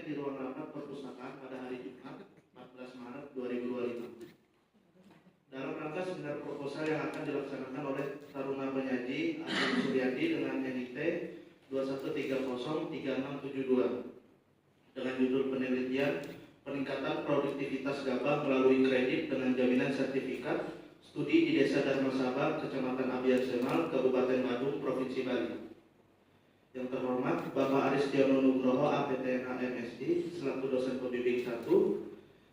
di ruang rapat perpustakaan pada hari Jumat 14 Maret 2025. Dalam rangka seminar proposal yang akan dilaksanakan oleh Taruna Penyaji Agus Suryadi dengan NIT 21303672 dengan judul penelitian peningkatan produktivitas gabah melalui kredit dengan jaminan sertifikat studi di Desa Darmasaba, Kecamatan Abiar Semal, Kabupaten Badung, Provinsi Bali. Yang terhormat Bapak Aristiono Nugroho, APTNA MSI, selaku dosen pembimbing 1.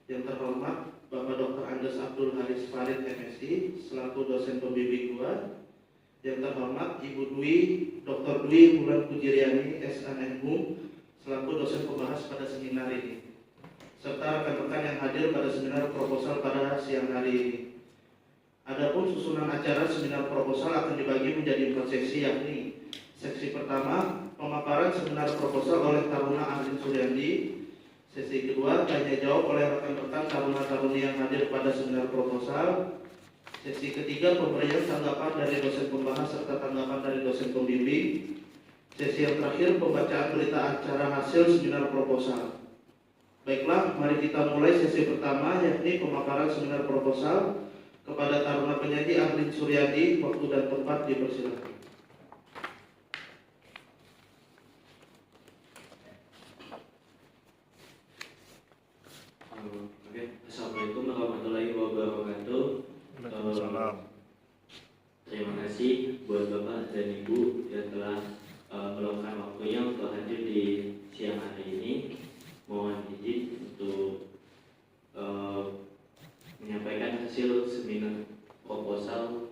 Yang terhormat Bapak Dr. Andes Abdul Haris Farid, MSI, selaku dosen pembimbing 2. Yang terhormat Ibu Dr. Dwi Bulan Pujiriani, SNMU, selaku dosen pembahas pada seminar ini, serta rekan-rekan yang hadir pada seminar proposal pada siang hari ini. Adapun susunan acara seminar proposal akan dibagi menjadi 4 sesi, yakni sesi pertama pemaparan seminar proposal oleh Taruna Ahlin Suryandi, sesi kedua tanya jawab oleh rekan-rekan taruna-taruni yang hadir pada seminar proposal, sesi ketiga pemberian tanggapan dari dosen pembahas serta tanggapan dari dosen pembimbing, sesi yang terakhir pembacaan berita acara hasil seminar proposal. Baiklah, mari kita mulai sesi pertama, yakni pemaparan seminar proposal. Kepada Taruna Penyaji Ahlin Suryadi, waktu dan tempat dipersilakan. Assalamualaikum warahmatullahi wabarakatuh. Terima kasih buat Bapak dan Ibu yang telah meluangkan waktunya untuk hadir di siang hari ini. Mohon izin untuk menyampaikan hasil seminar proposal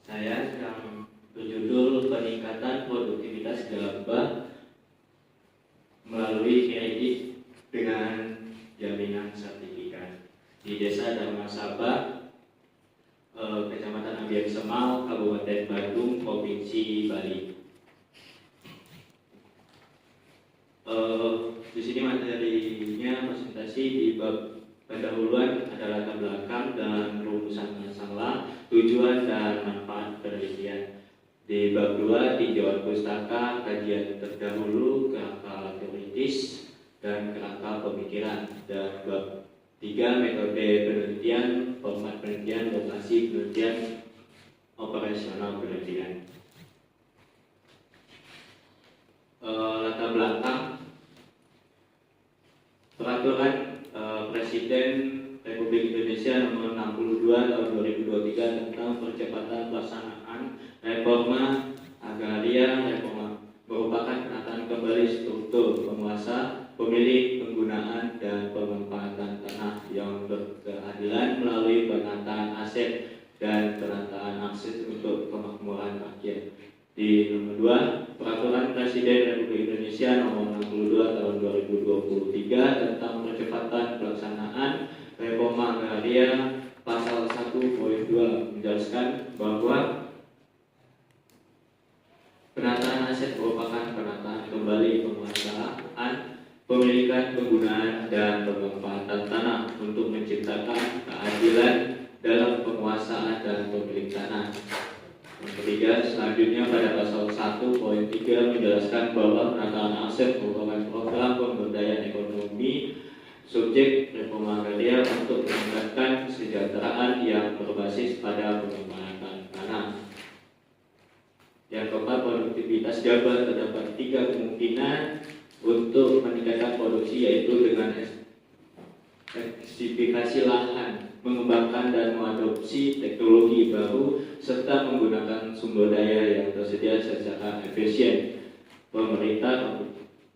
saya yang berjudul peningkatan produktivitas gabah melalui kredit dengan jaminan sertifikat di Desa Darmasaba, Kecamatan Abiar Semal, Kabupaten Badung, Provinsi Bali. Di sini materinya presentasi di bab pendahuluan ada latar belakang dan rumusan masalah, tujuan dan manfaat penelitian. Di bab 2 tinjauan pustaka, kajian terdahulu, kerangka teoritis dan kerangka pemikiran. Dan bab 3 metode penelitian, format penelitian, lokasi penelitian, operasional penelitian. Latar belakang peraturan Presiden Republik Indonesia nomor 62 tahun 2023 tentang percepatan pelaksanaan reforma agraria merupakan penataan kembali struktur penguasa, pemilik, penggunaan, dan pemanfaatan tanah yang berkeadilan melalui penataan aset dan penataan akses untuk kemakmuran rakyat. Di nomor 2, Peraturan Presiden Republik Indonesia nomor 62 tahun 2023 tentang percepatan pelaksanaan reforma agraria, pasal 1.2 menjelaskan bahwa penataan aset merupakan penataan kembali penguasaan, pemilikan, penggunaan, dan pemanfaatan tanah untuk menciptakan keadilan dalam penguasaan dan pemilik tanah. Yang ketiga, selanjutnya pada pasal 1.3 menjelaskan bahwa penataan aset merupakan program pemberdayaan ekonomi subjek reforma agraria untuk meningkatkan kesejahteraan yang berbasis pada pemanfaatan tanah. Yang keempat, produktivitas gabah terdapat 3 kemungkinan untuk meningkatkan produksi, yaitu dengan ekstensifikasi lahan, mengembangkan dan mengadopsi teknologi baru, serta menggunakan sumber daya yang tersedia secara efisien. Pemerintah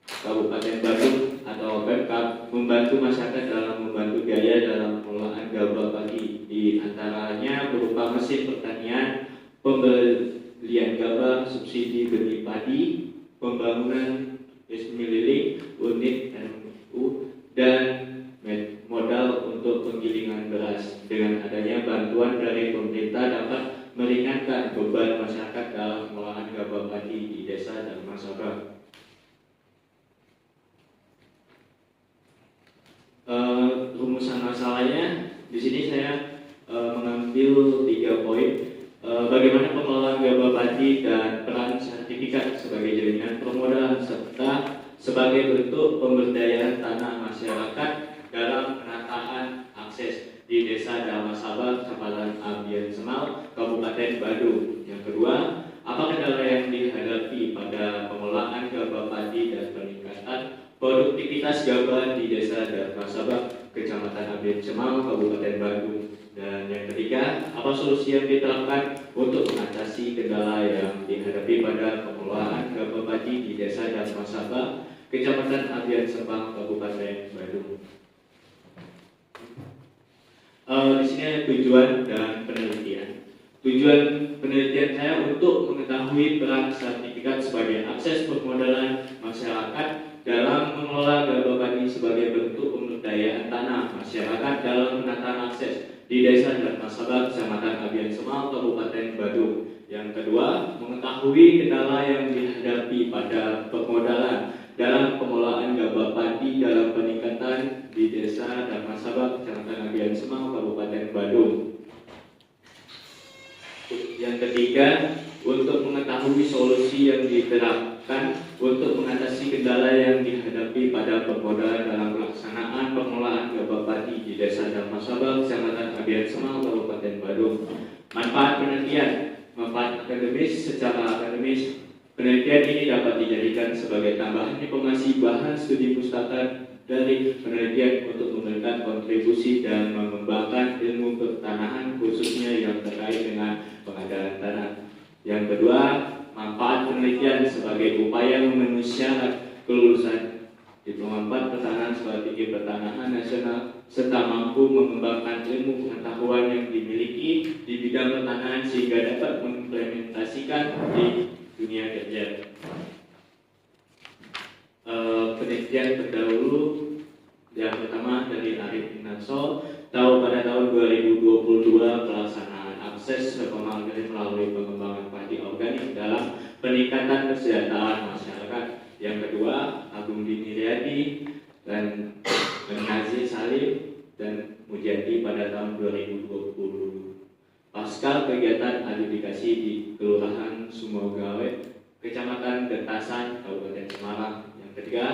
Kabupaten Badung atau Pemkab membantu masyarakat dalam membantu gaya dalam pengelolaan gabah padi, di antaranya berupa mesin pertanian, pembelian gabah, subsidi benih padi, pembangunan milling unit NU, dan modal untuk penggilingan beras. Dengan adanya bantuan dari pemerintah dapat meringankan beban masyarakat dalam pengolahan gabah padi di Desa Darmasaba. Rumusan masalahnya di sini saya mengambil 3 poin. Bagaimana pengelolaan gabah padi dan peran sertifikat sebagai jaminan permodalan serta sebagai bentuk pemberdayaan tanah masyarakat dalam penataan akses di Desa Darmasaba, Kecamatan Abian Semal, Kabupaten Badung. Yang kedua, apa kendala yang dihadapi pada pengelolaan gabah padi dan peningkatan produktivitas gabah di Desa Darmasaba, Kecamatan Abian Semal, Kabupaten Badung. Dan yang ketiga, apa solusi yang diterapkan untuk mengatasi kendala yang dihadapi pada pengelolaan gabah padi di Desa Darmasaba, Kecamatan Abian Semal, Kabupaten Badung. Di sini ada tujuan dan penelitian. Tujuan penelitian saya untuk mengetahui peran sertifikat sebagai akses permodalan masyarakat dalam mengelola gabah padi sebagai bentuk pemberdayaan tanah masyarakat dalam penataan akses di Desa Darmasaba, Kecamatan Abian Semal, Kabupaten Badung. Yang kedua, mengetahui kendala yang dihadapi pada permodalan dalam pengelolaan gabah padi dalam peningkatan di Desa Darmasaba, Kecamatan Abian Semal, Kabupaten Badung. Yang ketiga, untuk mengetahui solusi yang diterapkan untuk mengatasi kendala yang dihadapi pada permodalan dalam pelaksanaan pengelolaan gabah padi di Desa Darmasaba, Kecamatan Abian Semal, Kabupaten Badung. Manfaat penelitian, manfaat akademis. Secara akademis, penelitian ini dapat dijadikan sebagai tambahan informasi bahan studi pustaka dari penelitian untuk memberikan kontribusi dan mengembangkan ilmu pertanahan khususnya yang terkait dengan pengadaan tanah. Yang kedua, manfaat penelitian sebagai upaya memenuhi syarat kelulusan Diploma 4 Pertanahan Strategi Pertanahan Nasional serta mampu mengembangkan ilmu pengetahuan yang dimiliki di bidang pertanahan sehingga dapat mengimplementasikan di dunia kerja. Penelitian terdahulu yang pertama dari Arif Minarso, pada tahun 2022 pelaksanaan akses reforma organik melalui pengembangan padi organik dalam peningkatan kesejahteraan masyarakat. Yang kedua, Agung Diniriadi dan Nazir Salim dan Mujadi pada tahun 2020. Pasca kegiatan adjudikasi di Kelurahan Sumogawe, Kecamatan Gentasan, Kabupaten Semarang. Yang ketiga,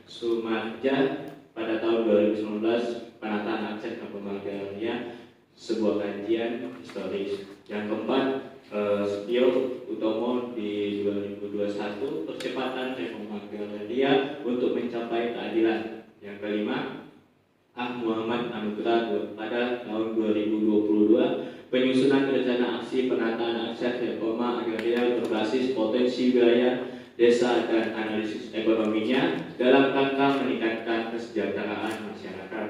Sumarja pada tahun 2019 penataan akses ke pemagarannya sebuah kajian historis. Yang keempat, Setio Utomo di 2021 percepatan reforma agraria untuk mencapai keadilan. Yang kelima, Muhammad Anugrah pada tahun 2022 penyusunan rencana aksi penataan akses reforma agraria berbasis potensi wilayah desa dan analisis ekonominya dalam rangka meningkatkan kesejahteraan masyarakat.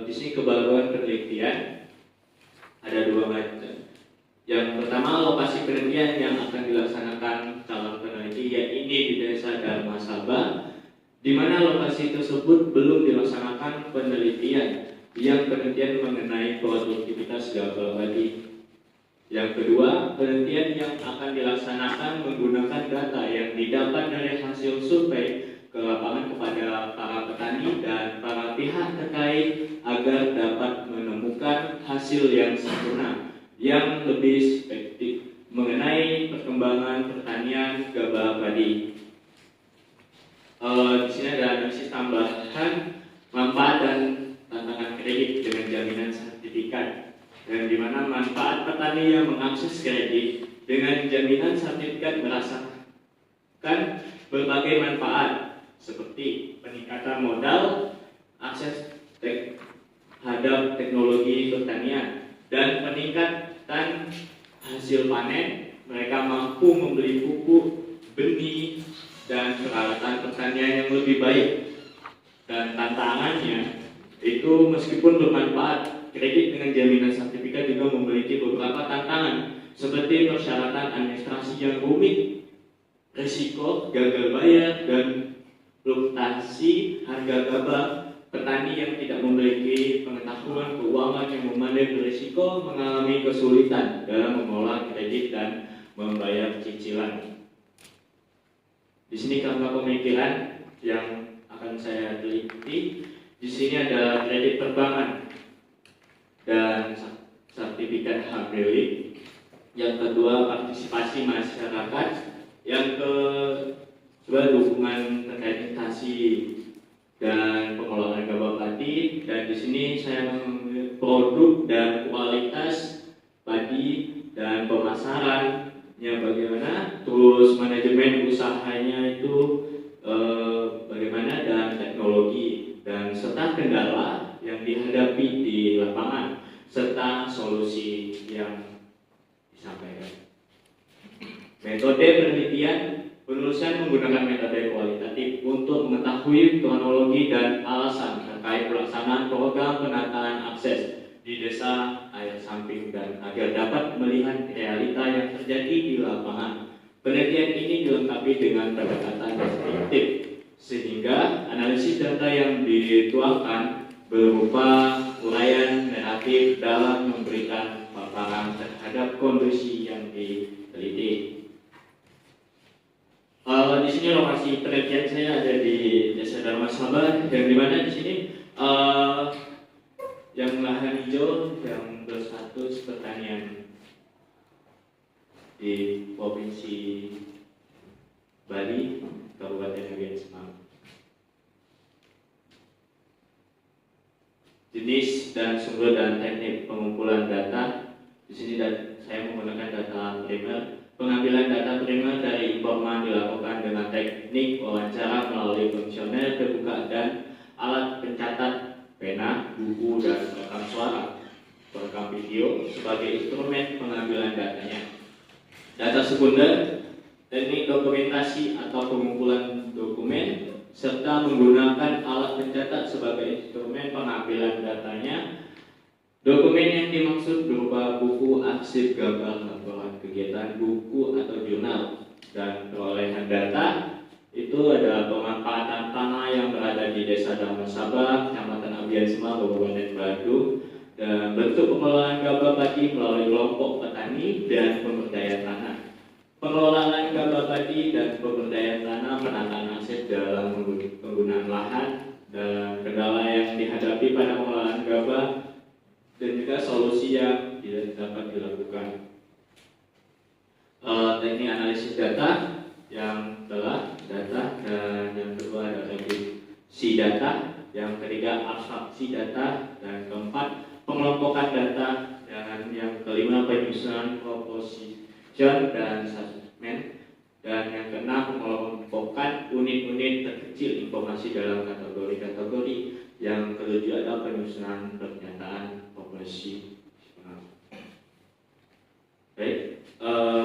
Di sini kebaruan penelitian ada dua macam. Yang pertama, lokasi penelitian yang akan dilaksanakan calon peneliti yaitu di Desa Darmasaba, di mana lokasi tersebut belum dilaksanakan penelitian mengenai produktivitas gabah padi. Yang kedua, penelitian yang akan dilaksanakan menggunakan data yang didapat dari hasil survei ke lapangan kepada para petani dan para pihak terkait agar dapat menemukan hasil yang sempurna yang lebih spesifik mengenai perkembangan pertanian gabah padi. Di sini ada analisis tambahan manfaat dan tantangan kredit dengan jaminan sertifikat, dan di mana manfaat petani yang mengakses kredit dengan jaminan sertifikat merasakan berbagai manfaat seperti peningkatan modal, akses terhadap teknologi pertanian, dan peningkatan hasil panen. Mereka mampu membeli pupuk, benih, dan peralatan pertanian yang lebih baik. Dan tantangannya itu meskipun bermanfaat, kredit dengan jaminan sertifikat juga memiliki beberapa tantangan seperti persyaratan administrasi yang rumit, risiko gagal bayar, dan fluktuasi harga gabah. Petani yang tidak memiliki pengetahuan keuangan yang memadai berisiko mengalami kesulitan dalam mengelola kredit dan membayar cicilan. Di sini karena pemikiran yang akan saya teliti, di sini ada kredit perbankan dan sertifikat hak milik. Yang kedua, partisipasi masyarakat. Yang kedua, dukungan terkait investasi dan pengelolaan gabah padi, dan di sini saya mengambil produk dan kualitas padi dan pemasarannya bagaimana, terus manajemen usahanya itu bagaimana, dan teknologi, dan serta kendala yang dihadapi di lapangan serta solusi yang disampaikan. Metode penelitian, penulisan menggunakan metode kualitatif untuk mengetahui kronologi dan alasan terkait pelaksanaan program penataan akses di desa air samping dan agar dapat melihat realita yang terjadi di lapangan. Penelitian ini dilengkapi dengan pendekatan deskriptif sehingga analisis data yang dituangkan berupa uraian naratif dalam memberikan paparan terhadap kondisi yang diteliti. Di sini lokasi penelitian saya ada di Desa Dharma Sabah, dan di mana di sini yang lahan hijau yang berstatus pertanian di Provinsi Bali, Kabupaten Abian Semang. Jenis dan sumber dan teknik pengumpulan data. Di sini saya menggunakan data primer. Pengambilan data primer dari informan dilakukan dengan teknik wawancara melalui kuesioner terbuka dan alat pencatat pena, buku, dan rekam suara, perekam video sebagai instrumen pengambilan datanya. Data sekunder, teknik dokumentasi atau pengumpulan dokumen, serta menggunakan alat pencatat sebagai instrumen pengambilan datanya. Dokumen yang dimaksud berupa buku, arsip, gambar, laporan kegiatan, buku atau jurnal, dan perolehan data itu adalah pemanfaatan tanah yang berada di Desa Dharma Sabah, Kecamatan Abian Semang, Kabupaten Badung, dan bentuk pengelolaan gabah padi melalui kelompok petani dan pemberdayaan tanah. Pengelolaan gabah padi dan pemberdayaan tanah, penataan aset dalam penggunaan lahan, dan kendala yang dihadapi pada pengelolaan gabah, dan juga solusi yang tidak dapat dilakukan. Teknik analisis data yang telah data, dan yang kedua adalah si data, yang ketiga abstraksi data, dan keempat pengelompokan data, dan yang kelima penyusunan composition dan assessment, dan yang keenam pengelompokan unit-unit terkecil informasi dalam kategori-kategori, yang ketujuh adalah penyusunan pernyataan populasi. Baik,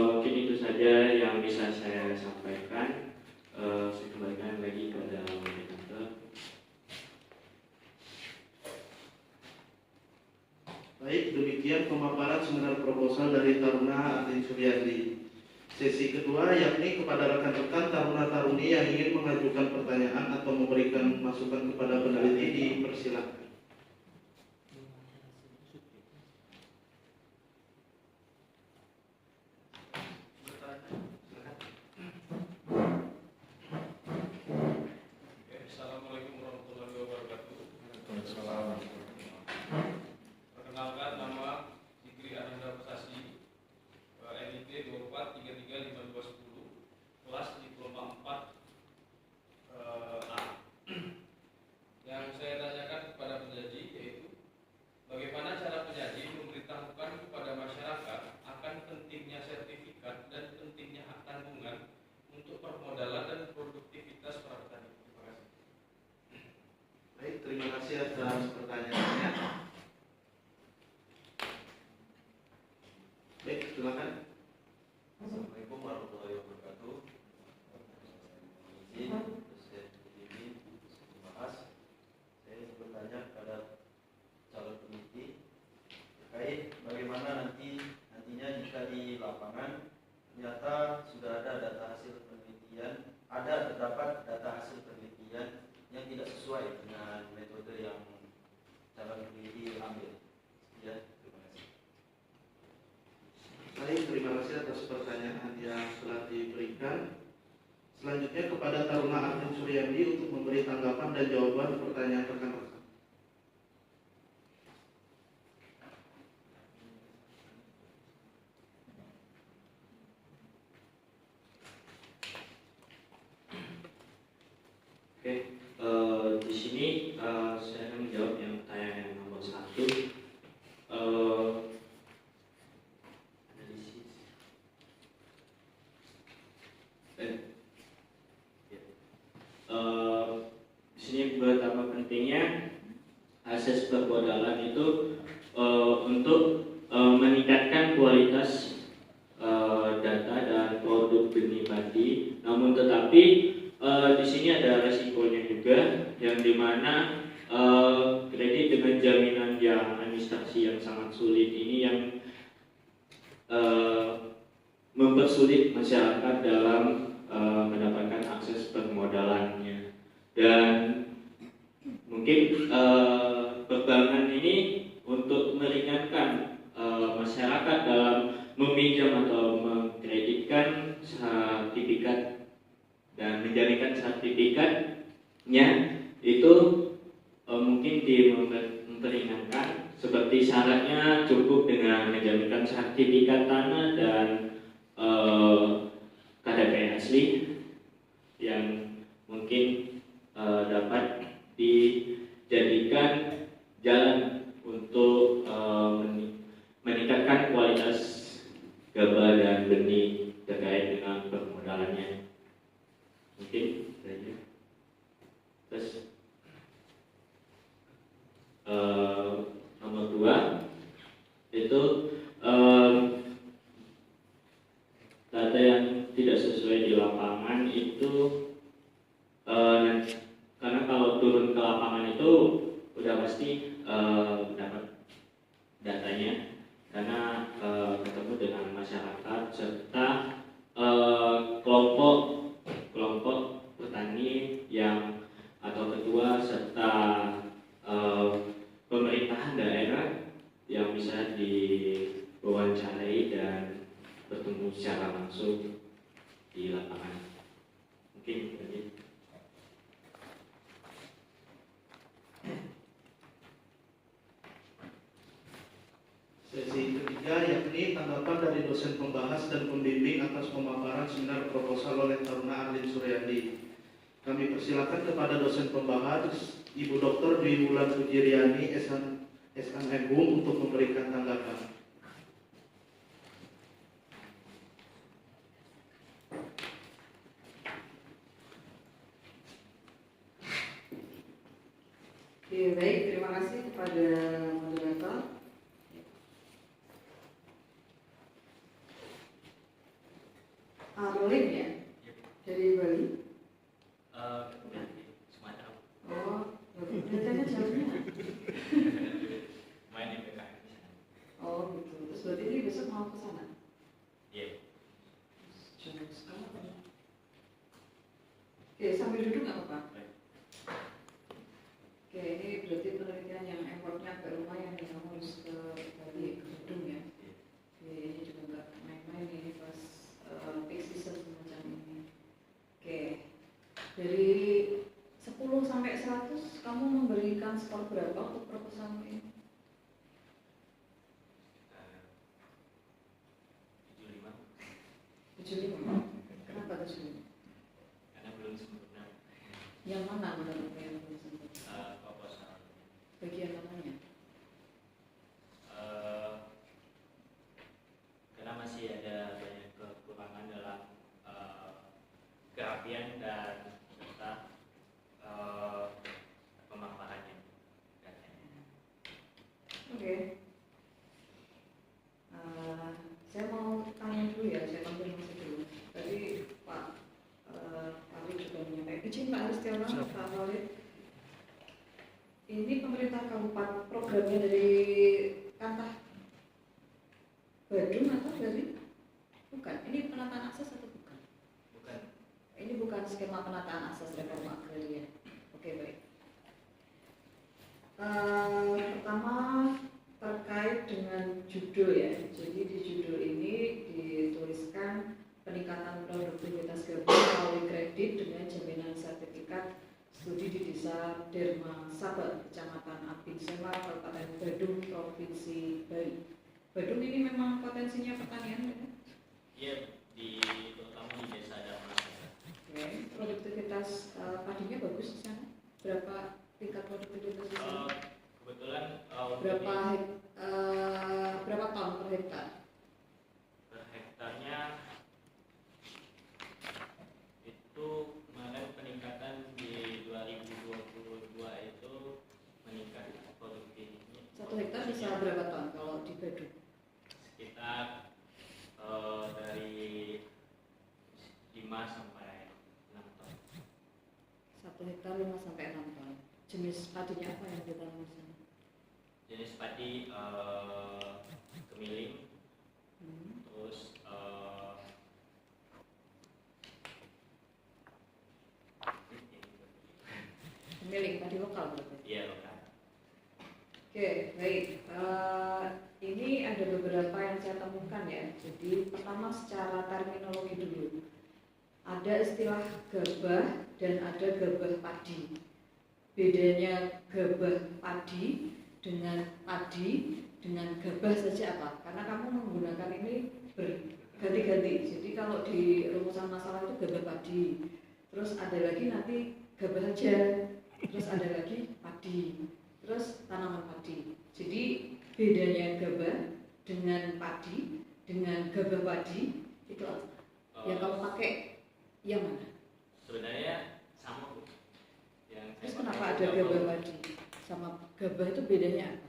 mungkin itu saja yang bisa saya sampaikan. Saya kembalikan lagi kepada moderator. Baik, demikian pemaparan seminar proposal dari Taruna Atin Suryadi. Sesi kedua yakni kepada rekan-rekan taruna-taruni yang ingin mengajukan pertanyaan atau memberikan masukan kepada peneliti, dipersilakan. Assalamualaikum warahmatullahi wabarakatuh. Perkenalkan, nama Zikri Ananda Prestasi, NIP 24335210, kelas di gelombang 4 A. Yang saya tanyakan kepada penyaji yaitu bagaimana cara penyaji memberitahukan kepada masyarakat akan pentingnya sertifikat dan pentingnya hak tanggungan untuk permodalan dan produktivitas para petani. Terima kasih. Baik, terima kasih atas pertanyaannya. Baik, silakan. Assalamualaikum warahmatullahi wabarakatuh. Izin dosen ini membahas. Saya ingin bertanya kepada calon peneliti terkait bagaimana nantinya jika di lapangan ternyata sudah ada data hasil penelitian, terdapat data hasil penelitian yang tidak sesuai dengan metode yang calon peneliti ambil. Ya, terima kasih. Baik, terima kasih atas pertanyaan yang telah diberikan. Selanjutnya kepada Taruna Atin Suryadi untuk memberi tanggapan dan jawaban pertanyaan rekan-rekan. pentingnya akses permodalan itu untuk meningkatkan kualitas data dan produk benih padi. Namun tetapi di sini ada resikonya juga, yang dimana kredit dengan jaminan yang administrasi yang sangat sulit ini yang mempersulit masyarakat dalam mendapatkan akses permodalannya. Dan mungkin perbankan ini untuk meringankan masyarakat dalam meminjam atau mengkreditkan sertifikat dan menjaminkan sertifikatnya itu mungkin memperingankan, seperti syaratnya cukup dengan menjaminkan sertifikat tanah dan KTP asli yang mungkin dapat dijadikan jalan untuk meningkatkan kualitas gabah dan benih terkait dengan permodalannya. Mungkin saja. Terus nomor 2 itu data yang tidak sesuai di lapangan itu karena kalau turun ke lapangan itu udah pasti dapat datanya, karena ketemu dengan masyarakat serta kelompok petani yang atau ketua serta pemerintahan daerah yang bisa diwawancarai dan bertemu secara langsung di lapangan. Mungkin tadi. Sesi ketiga yakni tanggapan dari dosen pembahas dan pembimbing atas pemaparan seminar proposal oleh Taruna Arlin Suryadi. Kami persilakan kepada dosen pembahas Ibu Dr. Dwi Wulan Fujiriani SMM untuk memberikan tanggapan. Oke, baik, terima kasih kepada moderator. Arlin ya? Dari Bali? Sumatera. Oh, kelihatannya jauhnya. Main di PKM di sana. Oh gitu, terus berarti ini besok mau ke sana? Iya. Jauh sekali. Oke, sambil duduk nggak apa-apa? Oke, ini berarti penelitian yang effortnya agak lumayan nih, kamu harus ke Bali, ke Bandung ya. Oke, ini juga nggak main-main ini pas peak season semacam ini. Oke, dari 10 sampai 100 kamu memberikan skor berapa untuk proposal ini? 75. Kenapa 75? Karena belum sempurna Yang mana menurutmu yang belum sempurna? proposal. Bagian mananya? Karena masih ada banyak kekurangan dalam kerapian dan serta pemaparannya. Oke. Saya mau tanya dulu ya, saya konfirmasi dulu. Tadi Pak Ari juga menyampaikan, izin Pak Aristiawan, Pak Walid. Ini pemerintah kabupaten programnya dari Kantah Badung atau dari? Bukan, ini penataan akses atau bukan? Bukan. Ini bukan skema penataan akses reforma agraria. Oke, baik. Pertama terkait dengan judul ya. Jadi di judul ini dituliskan peningkatan produktivitas gabah melalui kredit dengan jaminan sertifikat studi di Desa Derma Sabar, Kecamatan Abin Sema, Kabupaten Badung, Provinsi Bali. Badung ini memang potensinya pertanian ya? Iya, terutama di desa Dharma. Oke, produktivitas padinya bagus di sana. Berapa tingkat produktivitas di sana? Kebetulan Berapa ton per hektar? per hektarnya itu kemarin peningkatan di 2022 itu hektar bisa berapa ton kalau di Badung? Sekitar dari 5 sampai 6 ton. 1 hektar 5 sampai 6 ton. Jenis padinya apa yang ditanam di sana? Jenis padi kemiling, terus Kemiling, padi lokal berarti? iya lokal. Oke, baik. Ini ada beberapa yang saya temukan ya. Jadi pertama secara terminologi dulu. Ada istilah gabah dan ada gabah padi. Bedanya gabah padi dengan gabah saja apa? Karena kamu menggunakan ini berganti-ganti. Jadi kalau di rumusan masalah itu gabah padi. Terus ada lagi nanti gabah aja. Terus ada lagi padi. Terus tanaman padi. Jadi bedanya gabah dengan padi dengan gabah padi itu apa? Yang kamu pakai yang mana? Sebenarnya sama Bu. Yang saya Terus pakai kenapa itu ada gabah padi sama gabah itu bedanya apa?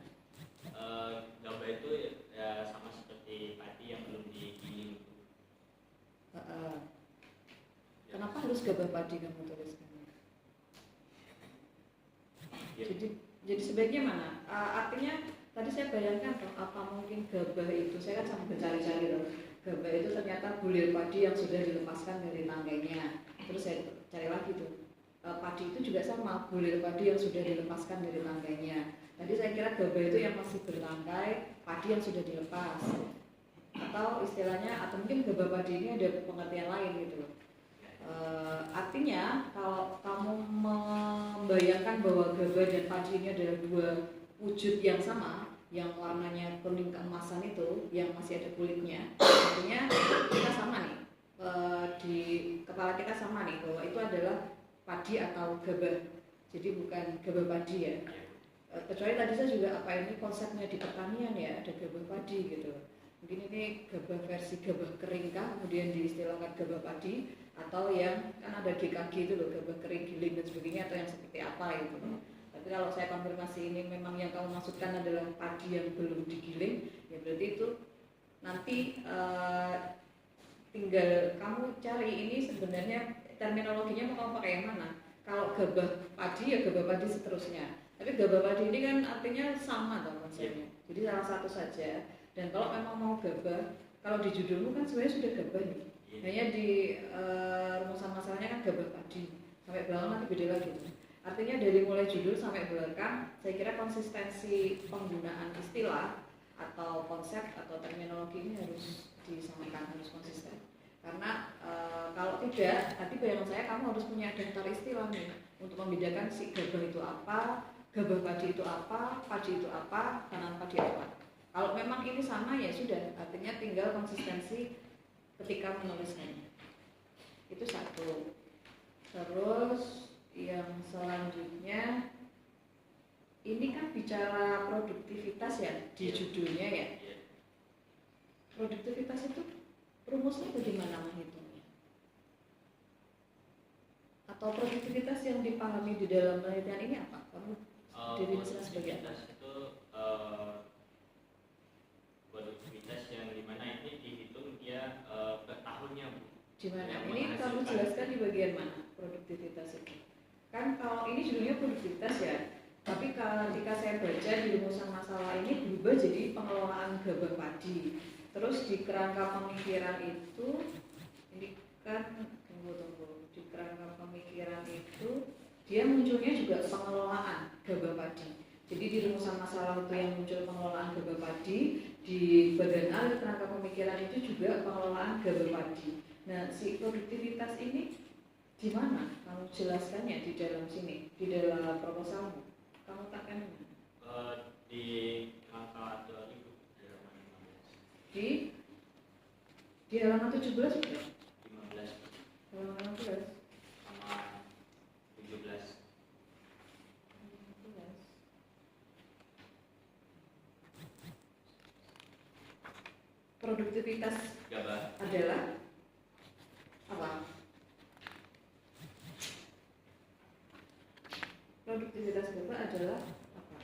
Gabah itu ya sama seperti padi yang belum digiling. Kenapa harus gabah padi kamu tuliskan? Ya. Jadi sebaiknya mana? Artinya tadi saya bayangkan toh, apa mungkin gabah itu, saya kan sambil mencari-cari loh. Gabah itu ternyata bulir padi yang sudah dilepaskan dari tanggainya. Terus saya cari lagi tuh. Padi itu juga sama, bulir padi yang sudah dilepaskan dari tanggainya. Tadi saya kira gabah itu yang masih bertangkai, padi yang sudah dilepas. Atau istilahnya, atau mungkin gabah padi ini ada pengertian lain gitu loh. Artinya kalau kamu membayangkan bahwa gabah dan padi ini adalah dua wujud yang sama, yang warnanya kuning keemasan itu, yang masih ada kulitnya, artinya kita sama nih, di kepala kita sama nih bahwa itu adalah padi atau gabah. Jadi bukan gabah padi ya. Kecuali tadi saya juga apa ini konsepnya di pertanian ya, ada gabah padi gitu. Mungkin ini gabah versi gabah kering kah, kemudian diistilahkan gabah padi, atau yang kan ada GKG itu loh, gabah kering giling dan sebagainya, atau yang seperti apa gitu. Tapi kalau saya konfirmasi ini memang yang kamu maksudkan adalah padi yang belum digiling, ya berarti itu nanti tinggal kamu cari ini sebenarnya terminologinya mau kamu pakai yang mana. Kalau gabah padi ya gabah padi seterusnya. Tapi gabah padi ini kan artinya sama toh konsepnya. Jadi salah satu saja. Dan kalau memang mau gabah, kalau di judulmu kan sebenarnya sudah gabah nih. Hanya di rumusan masalahnya kan gabah padi. Sampai belakang nanti beda lagi. Artinya dari mulai judul sampai belakang, saya kira konsistensi penggunaan istilah atau konsep atau terminologi ini harus disamakan, harus konsisten. Karena kalau tidak, nanti bayangan saya kamu harus punya daftar istilah nih untuk membedakan si gabah itu apa, gabah padi itu apa, padi itu apa, tanaman padi apa. Kalau memang ini sama ya sudah, artinya tinggal konsistensi ketika menulisnya. Itu satu. Terus yang selanjutnya, ini kan bicara produktivitas ya di judulnya ya. Produktivitas itu rumusnya bagaimana menghitungnya? Atau produktivitas yang dipahami di dalam penelitian ini apa? Kamu definisinya sebagai apa? Produktivitas yang dimana ini dihitung dia per tahunnya Bu. Di mana? Ini kamu jelaskan di bagian mana produktivitas itu? Kan kalau ini judulnya produktivitas ya, tapi ketika saya baca di rumusan masalah ini berubah jadi pengelolaan gabah padi. Terus di kerangka pemikiran itu, ini kan tunggu, di kerangka pemikiran itu dia munculnya juga pengelolaan gabah padi. Jadi di rumusan masalah itu yang muncul pengelolaan gabah padi, di bagian A kerangka pemikiran itu juga pengelolaan gabah padi. Nah, si produktivitas ini di mana kamu jelaskannya di dalam sini, di dalam proposalmu? Kamu takkan di angka 2000 di halaman 17 juga? 15 Halaman 16 sama 17. Produktivitas Gabah adalah apa? Produktivitas gabah adalah apa?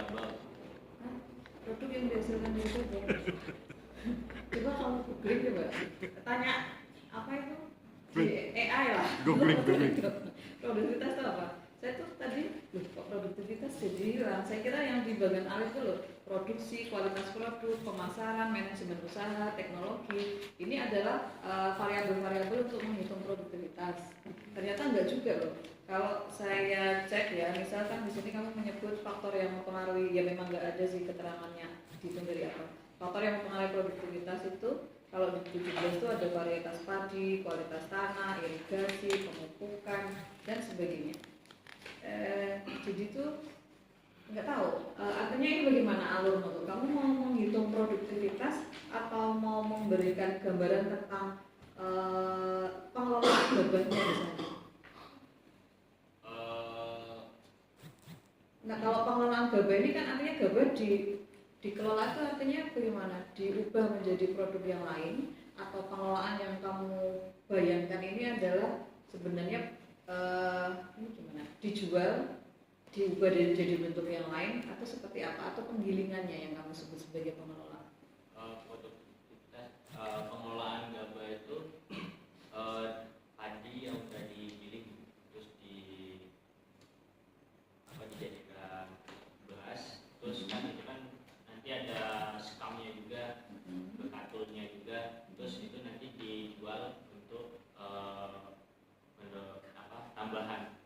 gabah. Produk yang dihasilkan dari gabah. Coba kamu googling coba, tanya apa itu di AI lah. Googling. Produktivitas itu apa? Saya tuh tadi loh, kok produktivitas jadi hilang. Saya kira yang di bagian A itu loh, produksi, kualitas produk, pemasaran, manajemen usaha, teknologi. Ini adalah variabel-variabel untuk menghitung produktivitas. Ternyata enggak juga loh. Kalau saya cek ya, misalkan di sini kamu menyebut faktor yang mempengaruhi, ya memang nggak ada sih keterangannya dihitung dari apa. Faktor yang mempengaruhi produktivitas itu kalau di 17 itu ada varietas padi, kualitas tanah, irigasi, pemupukan, dan sebagainya. Jadi itu nggak tahu. Artinya ini bagaimana alurnya tuh? Kamu mau menghitung produktivitas atau mau memberikan gambaran tentang pengelolaan gabahnya misalnya? Nah kalau pengelolaan gabah ini kan artinya gabah dikelola itu artinya bagaimana? Diubah menjadi produk yang lain atau pengelolaan yang kamu bayangkan ini adalah sebenarnya ini gimana? Dijual, diubah jadi bentuk yang lain atau seperti apa? Atau penggilingannya yang kamu sebut sebagai pengelolaan? Pengelolaan gabah itu padi yang sudah digiling terus dijadikan beras, terus kan itu kan nanti ada skamnya juga, bekatulnya juga, terus itu nanti dijual untuk tambahan.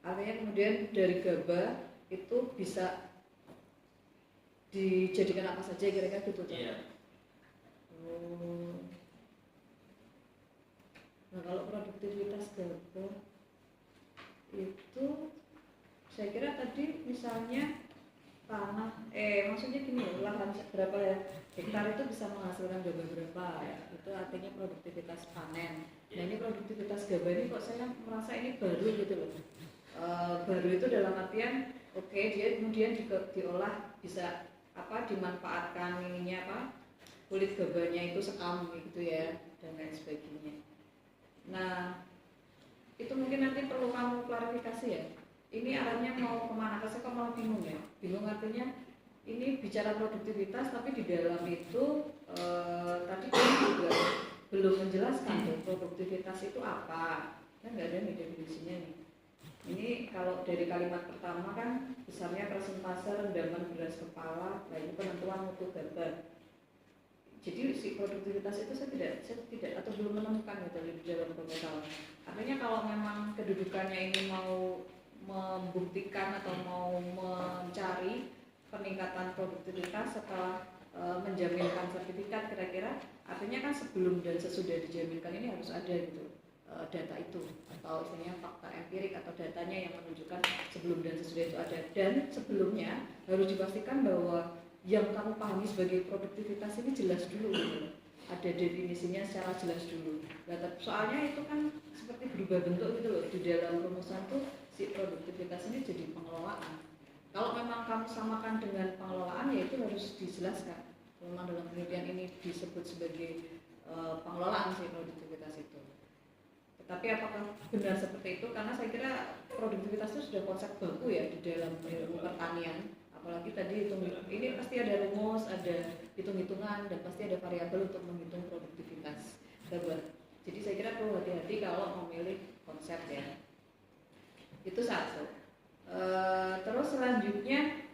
Artinya kemudian dari gabah itu bisa dijadikan apa saja kira-kira gitu? Iya. Nah kalau produktivitas gabah itu saya kira tadi misalnya tanah, maksudnya gini ya, lahan berapa ya hektar itu bisa menghasilkan gabah berapa ya, itu artinya produktivitas panen. Nah ini produktivitas gabah ini kok saya merasa ini baru gitu loh. Baru itu dalam artian oke, dia kemudian diolah bisa dimanfaatkan ininya kulit gabahnya itu sekam gitu ya dan lain sebagainya. Nah itu mungkin nanti perlu kamu klarifikasi ya. Ini arahnya mau kemana? Saya kok malah bingung ya. Bingung artinya ini bicara produktivitas tapi di dalam itu tadi kamu juga belum menjelaskan tuh produktivitas itu apa. Kan nggak ada nih definisinya nih. Ini kalau dari kalimat pertama kan besarnya persentase rendaman beras kepala, lalu penentuan mutu gabah. Jadi si produktivitas itu saya tidak atau belum menemukan gitu di dalam proposal. Artinya kalau memang kedudukannya ini mau membuktikan atau mau mencari peningkatan produktivitas setelah menjaminkan sertifikat kira-kira, artinya kan sebelum dan sesudah dijaminkan ini harus ada gitu data itu atau istilahnya fakta empirik atau datanya yang menunjukkan sebelum dan sesudah itu ada, dan sebelumnya harus dipastikan bahwa yang kamu pahami sebagai produktivitas ini jelas dulu gitu. Ada definisinya secara jelas dulu. Nah, soalnya itu kan seperti berubah bentuk gitu loh di dalam rumusan tuh si produktivitas ini jadi pengelolaan. Kalau memang kamu samakan dengan pengelolaan ya itu harus dijelaskan. Memang dalam penelitian ini disebut sebagai pengelolaan si produktivitas itu. Tetapi apakah benar seperti itu? Karena saya kira produktivitas itu sudah konsep baku ya di dalam ilmu pertanian. Apalagi tadi ini pasti ada rumus, ada hitung-hitungan, dan pasti ada variabel untuk menghitung produktivitas gabah. Jadi saya kira perlu hati-hati kalau memilih konsep ya. Itu satu. Terus selanjutnya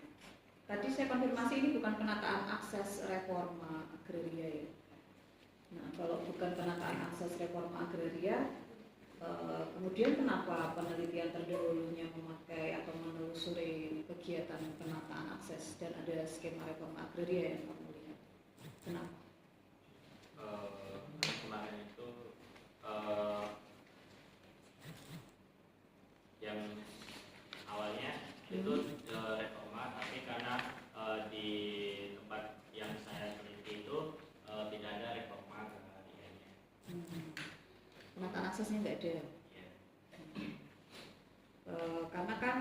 tadi saya konfirmasi ini bukan penataan akses reforma agraria ya. Nah kalau bukan penataan akses reforma agraria, kemudian kenapa penelitian terdahulunya memakai atau menelusuri kegiatan penataan akses dan ada skema reforma agraria yang kamu lihat? Kenapa? Kemarin itu yang awalnya itu reforma, tapi karena di tempat yang saya teliti itu tidak ada reforma agrarianya. Penataan aksesnya nggak ada. Ya. Karena kan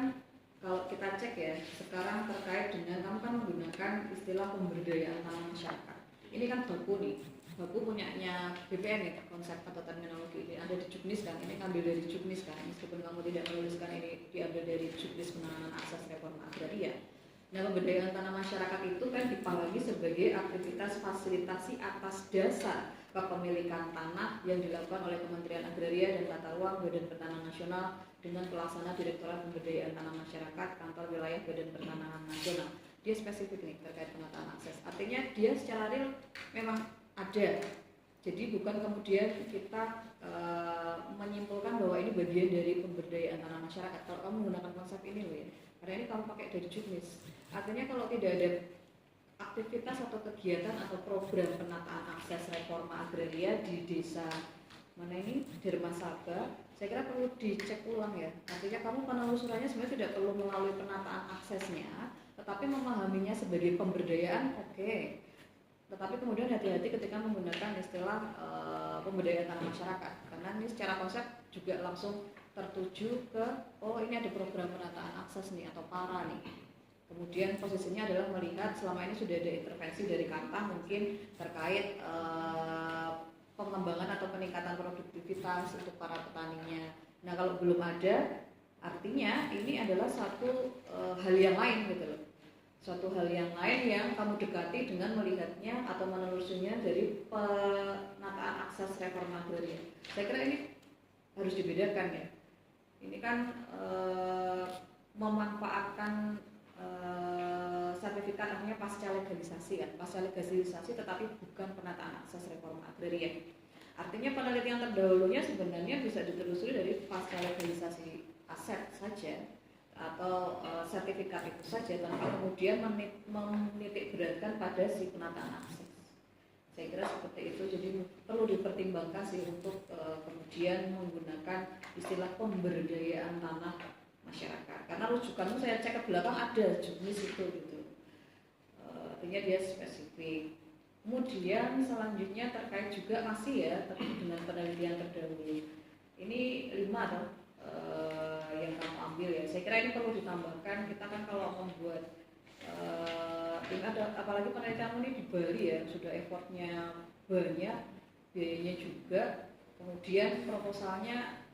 kalau kita cek ya sekarang terkait dengan kamu kan menggunakan istilah pemberdayaan tanah masyarakat. Ini kan baku nih, baku punyanya BPN nih, konsep atau terminologi ini ada di Juknis kan, ini ngambil dari Juknis kan, meskipun kamu tidak menuliskan ini diambil dari Juknis Penanganan Akses Reforma Agraria. Nah, pemberdayaan tanah masyarakat itu kan dipahami sebagai aktivitas fasilitasi atas dasar kepemilikan tanah yang dilakukan oleh Kementerian Agraria dan Tata Ruang Badan Pertanahan Nasional dengan pelaksana Direktorat Pemberdayaan Tanah Masyarakat Kantor Wilayah Badan Pertanahan Nasional. Dia spesifik nih terkait penataan akses. Artinya dia secara real memang ada. Jadi bukan kemudian kita menyimpulkan bahwa ini bagian dari pemberdayaan tanah masyarakat. Kalau kamu menggunakan konsep ini loh ya, karena ini kamu pakai dari Juknis. Artinya kalau tidak ada aktivitas atau kegiatan atau program penataan akses reforma agraria di desa mana ini Dermasaba, saya kira perlu dicek ulang ya. Artinya kamu penelusurannya sebenarnya tidak perlu melalui penataan aksesnya, tetapi memahaminya sebagai pemberdayaan, oke. Tetapi kemudian hati-hati ketika menggunakan istilah pemberdayaan tanah masyarakat, karena ini secara konsep juga langsung tertuju ke oh ini ada program penataan akses nih atau para nih. Kemudian posisinya adalah melihat selama ini sudah ada intervensi dari Kantah mungkin terkait pengembangan atau peningkatan produktivitas untuk para petaninya. Nah kalau belum ada, artinya ini adalah satu hal yang lain gitu loh. Suatu hal yang lain yang kamu dekati dengan melihatnya atau menelusurinya dari penataan akses reforma agraria. Saya kira ini harus dibedakan ya. Ini kan memanfaatkan sertifikat namanya pasca legalisasi kan, pasca legalisasi tetapi bukan penataan akses reforma agraria. Artinya penelitian terdahulunya sebenarnya bisa ditelusuri dari pasca legalisasi aset saja atau sertifikat itu saja tanpa kemudian menitik beratkan pada si penataan akses. Saya kira seperti itu, jadi perlu dipertimbangkan sih untuk kemudian menggunakan istilah pemberdayaan tanah masyarakat. Karena rujukanmu saya cek ke belakang ada Juknis itu gitu. Artinya dia spesifik. Kemudian selanjutnya terkait juga masih ya dengan penelitian terdahulu. Ini 5 atau yang kamu ambil ya. Saya kira ini perlu ditambahkan. Kita kan kalau membuat ini ada apalagi penelitianmu ini di Bali ya, sudah effortnya banyak, biayanya juga. Kemudian proposalnya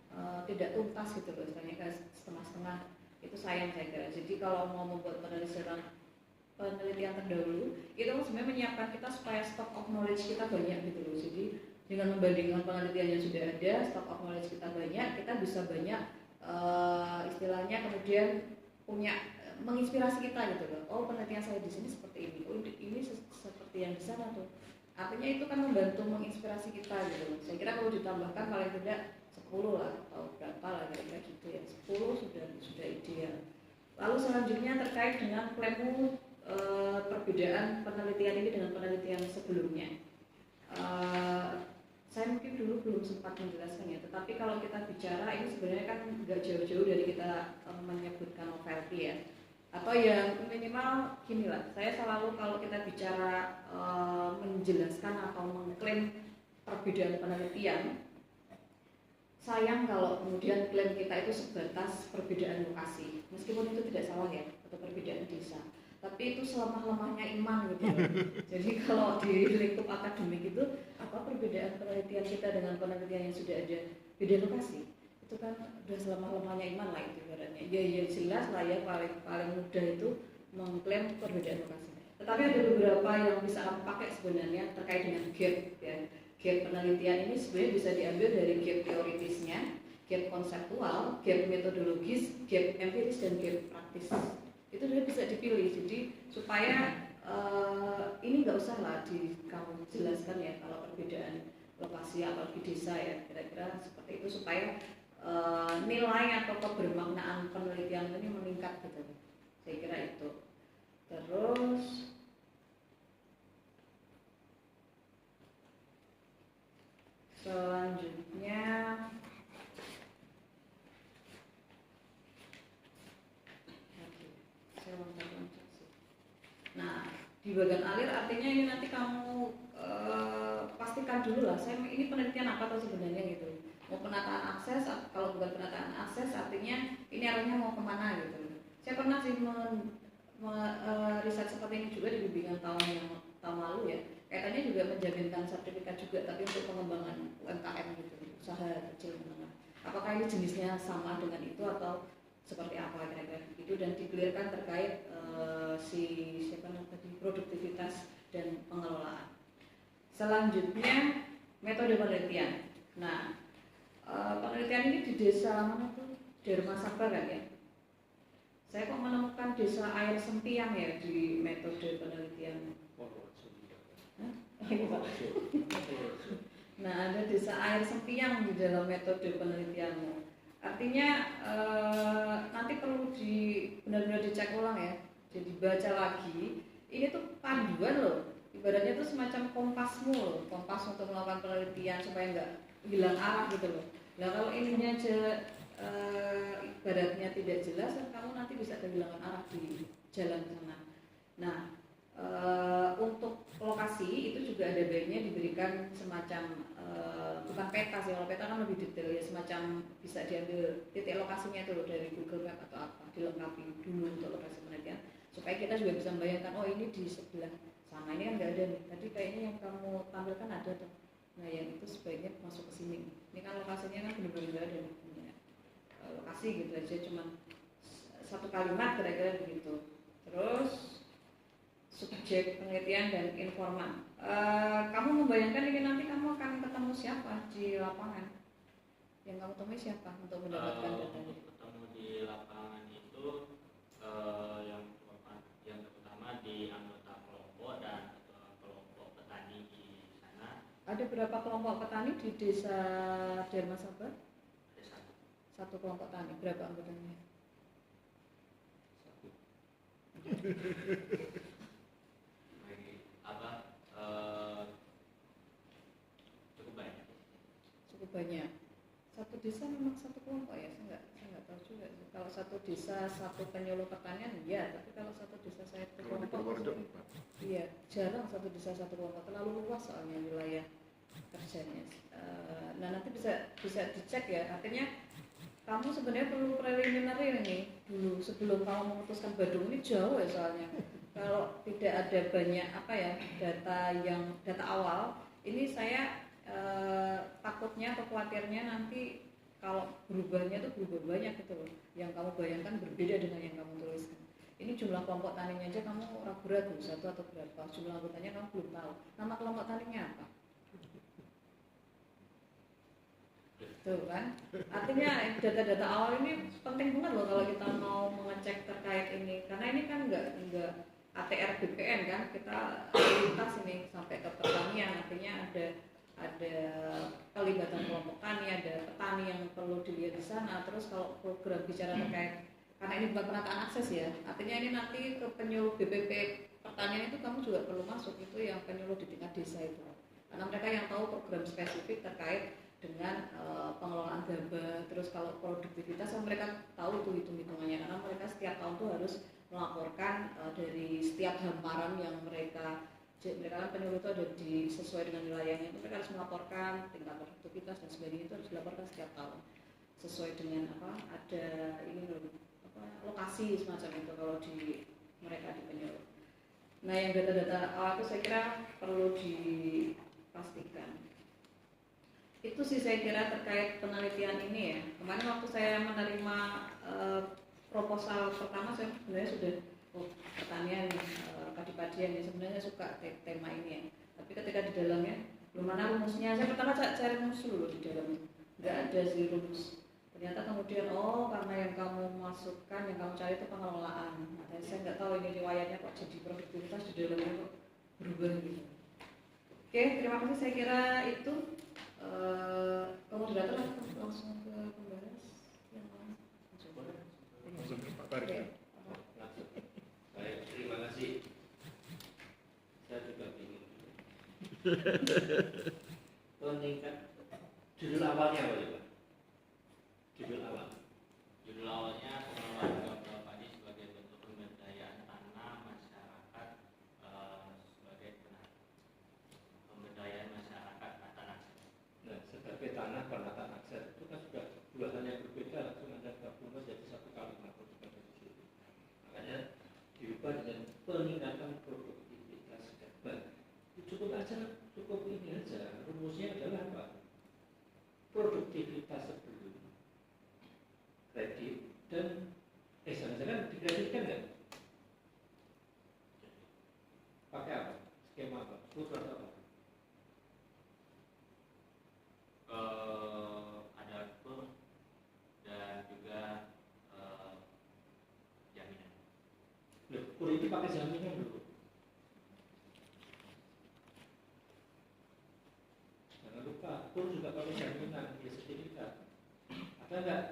tidak tuntas gitu loh, istilahnya kayak setengah-setengah, itu sayang saya kira. Jadi kalau mau membuat penelitian terdahulu itu sebenarnya menyiapkan kita supaya stock of knowledge kita banyak gitu loh. Jadi dengan membandingkan penelitian yang sudah ada, stock of knowledge kita banyak, kita bisa banyak istilahnya kemudian punya menginspirasi kita gitu loh. Oh penelitian saya di sini seperti ini, oh ini seperti yang di sana tuh. Artinya itu kan membantu menginspirasi kita gitu loh. Saya kira perlu ditambahkan paling tidak 10 lah atau berapa lah kira-kira gitu ya, 10 sudah ideal. Lalu selanjutnya terkait dengan klaimmu perbedaan penelitian ini dengan penelitian sebelumnya. Saya mungkin dulu belum sempat menjelaskan ya, tetapi kalau kita bicara ini sebenarnya kan nggak jauh-jauh dari kita menyebutkan novelty ya, atau yang minimal gini lah, saya selalu kalau kita bicara menjelaskan atau mengklaim perbedaan penelitian, sayang kalau kemudian klaim kita itu sebatas perbedaan lokasi, meskipun itu tidak salah ya, atau perbedaan desa, tapi itu selemah-lemahnya iman gitu. Jadi kalau di lingkup akademik itu apa perbedaan penelitian kita dengan penelitian yang sudah ada, beda lokasi, itu kan udah selemah-lemahnya iman lah itu ibaratnya. Ya jelas lah ya, paling mudah itu mengklaim perbedaan lokasi. Tetapi ada beberapa yang bisa kamu pakai sebenarnya terkait dengan gap ya. Gap penelitian ini sebenarnya bisa diambil dari gap teoritisnya, gap konseptual, gap metodologis, gap empiris, dan gap praktis. Itu dia bisa dipilih, jadi supaya ini nggak usah lah kamu jelaskan ya kalau perbedaan lokasi atau di desa ya, kira-kira seperti itu supaya nilai atau kebermaknaan penelitian ini meningkat gitu. Saya kira itu. Terus selanjutnya nah di bagian alir artinya ini nanti kamu pastikan dulu lah saya ini penelitian apa tuh sebenarnya gitu, mau penataan akses, kalau bukan penataan akses artinya ini arahnya mau kemana gitu. Saya pernah sih riset seperti ini juga di bimbingan tahun lalu ya, kaitannya juga menjaminkan sertifikat juga, tapi untuk pengembangan UMKM gitu, usaha kecil menengah. Apakah ini jenisnya sama dengan itu atau seperti apa kira-kira itu, dan dikelirkan terkait produktivitas dan pengelolaan. Selanjutnya metode penelitian. Nah, penelitian ini di desa mana tuh? Dharma Sabha kan ya? Saya kok menemukan desa air Sempiang ya di metode penelitian. Nah, ada desa air Sempiang di dalam metode penelitianmu. Artinya nanti perlu benar-benar dicek ulang ya. Jadi baca lagi. Ini tuh panduan loh. Ibaratnya tuh semacam kompasmu loh, kompas untuk melakukan penelitian supaya nggak hilang arah gitu loh. Nah kalau ininya aja ibaratnya tidak jelas, kamu nanti bisa kehilangan arah di jalan sana. Nah untuk lokasi itu juga ada baiknya diberikan semacam bukan peta sih, kalau peta kan lebih detail ya, semacam bisa diambil titik lokasinya itu loh dari Google Map atau apa, dilengkapi dulu untuk lokasi penelitian supaya kita juga bisa membayangkan, oh ini di sebelah sana, ini kan nggak ada nih, tadi kayaknya yang kamu tampilkan ada tuh, nah yang itu sebaiknya masuk ke sini. Ini kan lokasinya kan benar-benar nggak ada nih, punya lokasi gitu aja, cuman satu kalimat kira-kira begitu. Terus subjek penelitian dan informan. Kamu membayangkan ini nanti kamu akan ketemu siapa di lapangan? Yang kamu temui siapa untuk mendapatkan datanya? Ketemu di lapangan itu yang terutama di anggota kelompok dan kelompok petani di sana. Ada berapa kelompok petani di desa Dharma Sabha? Ada Satu kelompok tani. Berapa anggotanya? Cukup banyak. Cukup banyak. Satu desa memang satu kelompok ya? Saya nggak tahu juga. Kalau satu desa satu penyuluh pertanian, iya. Tapi kalau satu desa saya satu kelompok, iya jarang satu desa satu kelompok. Terlalu luas soalnya wilayah kerjanya. Nah nanti bisa dicek ya. Artinya kamu sebenarnya perlu preliminary ini dulu sebelum kamu memutuskan Badung ini jauh ya soalnya. Kalau tidak ada banyak data awal, ini saya takutnya atau khawatirnya nanti kalau berubahnya itu berubah banyak gitu loh. Yang kamu bayangkan berbeda dengan yang kamu tuliskan. Ini jumlah kelompok taninya aja kamu ragu-ragu satu atau berapa, jumlah anggotanya kamu belum tahu. Nama kelompok taninya apa? Tuh kan, artinya data-data awal ini penting banget loh kalau kita mau mengecek terkait ini, karena ini kan enggak ATR BPN kan, kita lintas ini sampai ke pertanian, artinya ada pelibatan kelompok tani, ada petani yang perlu dilihat di sana. Terus kalau program bicara terkait, karena ini bukan penataan akses ya, artinya ini nanti ke penyuluh BPP pertanian itu kamu juga perlu masuk, itu yang penyuluh di tingkat desa itu, karena mereka yang tahu program spesifik terkait dengan pengelolaan gabah. Terus kalau produktivitas mereka tahu tuh hitung-hitungannya, karena mereka setiap tahun tuh harus melaporkan dari setiap hamparan yang mereka kan penyuluh itu ada sesuai dengan wilayahnya, itu mereka harus melaporkan tingkat produktivitas dan sebagainya, itu harus dilaporkan setiap tahun sesuai dengan ada ini loh lokasi semacam itu kalau di mereka di penyuluh. Nah yang data-data awal itu saya kira perlu dipastikan. Itu sih saya kira terkait penelitian ini ya. Kemarin waktu saya menerima proposal pertama, saya sebenarnya sudah pertanian padi-padian ya, sebenarnya suka tema ini ya. Tapi ketika di dalamnya belum mana rumusnya, saya pertama cari rumus dulu di dalamnya, nggak ada sih rumus. Ternyata kemudian karena yang kamu masukkan, yang kamu cari itu pengelolaan. Nah, saya nggak tahu ini riwayatnya kok jadi produktivitas di dalamnya kok berubah gitu. Oke, terima kasih, saya kira itu. Moderator langsung ke pembahas yang lain. Langsung ke Pak Tarik. Baik, terima kasih. Saya juga bingung. Peningkat judul awalnya apa ya Pak? Judul awalnya pengelolaan gabah padi sebagai bentuk pemberdayaan tanah masyarakat, sebagai pemberdayaan masyarakat tanah. Nah, sebagai tanah penataan akses itu kan sudah dua hal yang berbeda, langsung Anda gabung jadi satu kalimat produk di situ. Makanya diubah dengan peningkatan produktivitas gabah. Cukup aja rumusnya adalah apa? Produktivitas sebelum kredit dan jangan-jangan dikreditkan nggak? Pakai apa? Skema apa? Struktur apa? Ada kur dan juga jaminan. Loh, kur itu pakai jaminan dulu. Jangan lupa, kur juga pakai jaminan, ya sertifikat. Ada nggak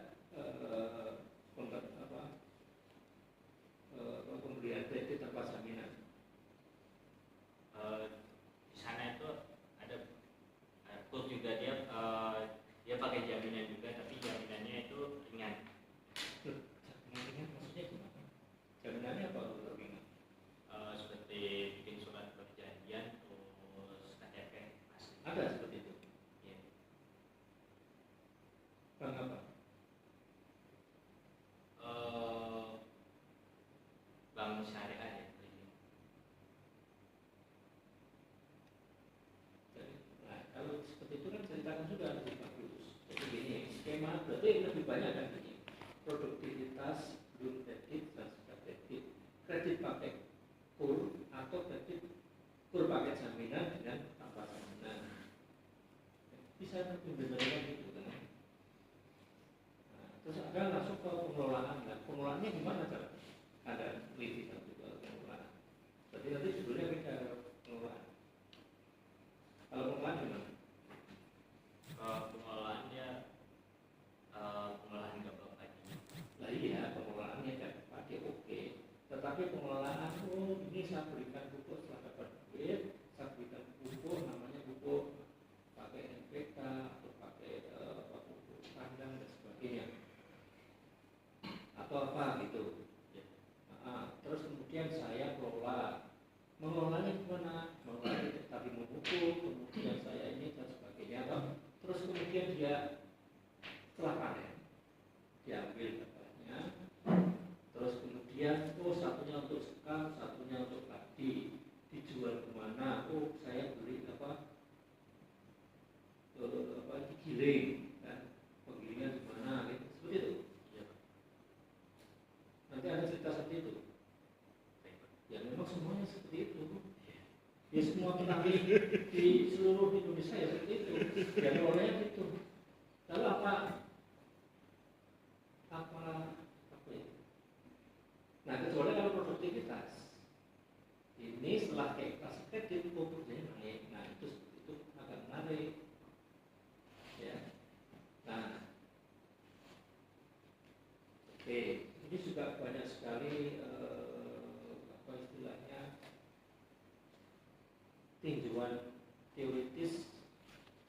pemberian kredit tanpa jaminan? Di sana itu ada kur juga dia pakai jaminan juga, tapi jaminannya itu ringan. Loh, jaminan ringan maksudnya gimana? Jaminannya apa kalau ringan? Seperti bikin surat perjanjian terus KTP asli. Ada seperti itu. Iya. Bank apa? Bank syariah ya. Nah, kalau seperti itu kan ceritakan juga lebih bagus. Jadi gini, skema berarti lebih banyak kan ini. Produktivitas, belum kredit, dan sudah kredit. Kredit pakai kur atau kredit kur pakai jaminan dengan tanpa jaminan. Bisa berbeda-beda gitu kan. Nah, terus ada langsung ke pengelolaan. Nah, pengelolaannya gimana cara? Ada teliti juga pengelolaan. Berarti nanti judulnya beda pengelolaan. Kalau pengelolaan gimana? Pengelolaannya pengelolaan gabah padi. Lah iya, pengelolaannya kan pakai oke. Tetapi pengelolaan, oh ini saya berikan pupuk setelah dapat duit, saya berikan pupuk namanya pupuk pakai NPK atau pakai pupuk kandang dan sebagainya. Atau apa gitu. Nah, terus kemudian saya kelola. Mengelolanya gimana? Mengelolanya tadi memupuk, kemudian saya ini dan sebagainya. Terus kemudian dia setelah panen diambil gabahnya, terus kemudian satunya untuk sekam, satunya untuk padi, dijual kemana? Saya beli digiling, kan? Penggilingan di mana? Gitu. Seperti itu. Ya. Nanti ada cerita seperti itu. Ya memang semuanya seperti itu. Ya semua petani di seluruh Indonesia ya seperti itu. Ya olehnya itu. Lalu apa ya? Nah kecuali kalau produktivitas ini setelah kasih kredit kerjanya naik. Nah itu agak menarik. Ya. Nah, oke, ini juga banyak sekali istilahnya tinjauan teoritis,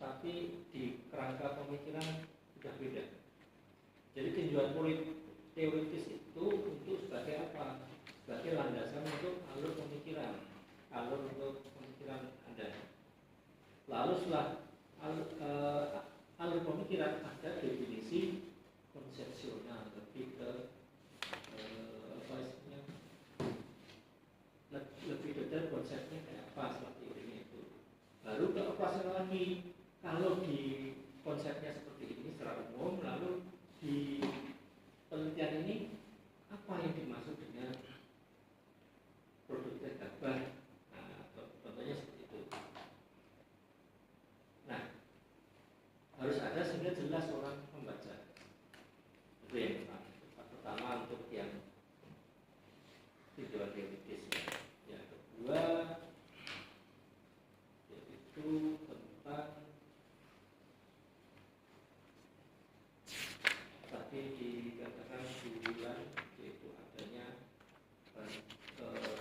tapi di kerangka pemikiran sudah beda. Jadi tinjauan teoritis itu untuk sebagai apa? Sebagai landasan untuk alur pemikiran Anda. Lalu setelah alur pemikiran ada definisi konsepsional, lebih ke lebih detail konsepnya kayak apa setelah teorinya itu. Lalu ke operasional lagi, kalau di konsepnya seperti ini secara umum, lalu di penelitian ini apa yang dimaksud dengan produktif gabah? Nah, contohnya seperti itu. Nah, harus ada sehingga jelas orang membaca. Itu yang pertama untuk yang tinjauan teoritis. Yang kedua yaitu tentang tadi dikatakan bulan, yaitu adanya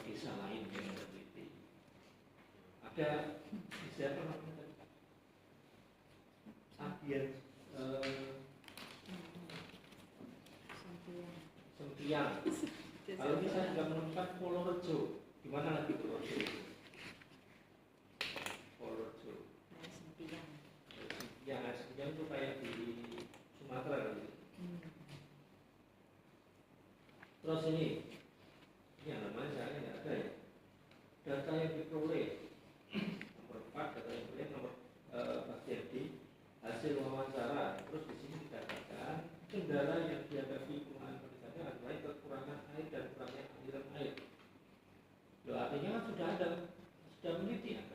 desa lain yang meneliti. Ada desa apa namanya? Sentiang. Kalau bisa juga menemukan Polorejo, di mana lagi Polorejo? Polorejo. Sentiang itu kayak di Sumatera gitu. Terus ini yang namanya saya nggak ada ya. Data yang diperoleh nomor 4, data yang diperoleh nomor kendala yang dihadapi pengelolaan perdesaan adalah kekurangan air dan kurangnya aliran air. Loh, artinya kan sudah meneliti kan?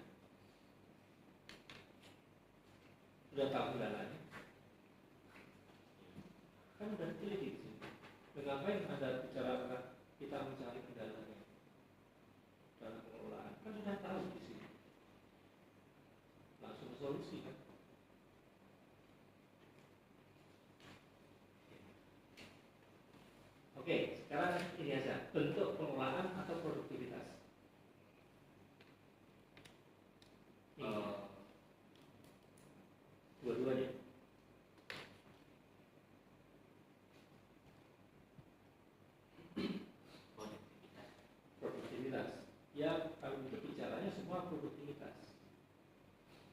Sudah tahu kendalanya. Kan sudah diteliti di sini. Ngapain Anda bicara kita mencari kendalanya dalam pengelolaan? Kan sudah tahu di sini. Langsung solusi kan? Oke, sekarang ini aja bentuk pengelolaan atau produktivitas. Dua-duanya. Produktivitas. Ya, kalau untuk bicaranya semua produktivitas.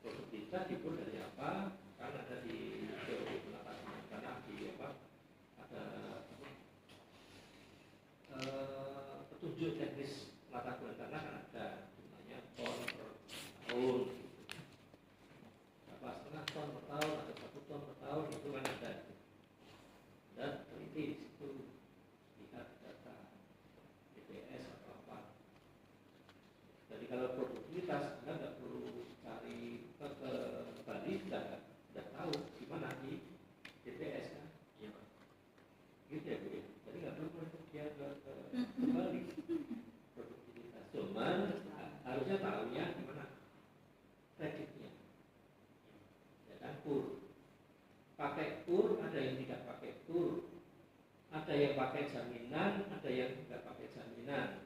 Produktivitas diukur dari apa? Kan ada di teori penataran karena di apa? Ada petunjuk teknis mata bulan tanah kan ada namanya ton per tahun, berapa setengah ton per tahun, ada 1 ton per tahun, itu kan ada. Dan teliti di situ lihat data BPS atau apa. Jadi kalau produktivitas Anda nggak perlu cari ke Bali, sudah tahu gimana di BPS kan? Iya Pak. Gitu ya Bu. Jadi nggak perlu dia ke Bali. Produktivitas. Cuman harusnya tahunya gimana kreditnya. Ya kan kur. Pakai kur, ada yang tidak pakai kur. Ada yang pakai jaminan, ada yang tidak pakai jaminan.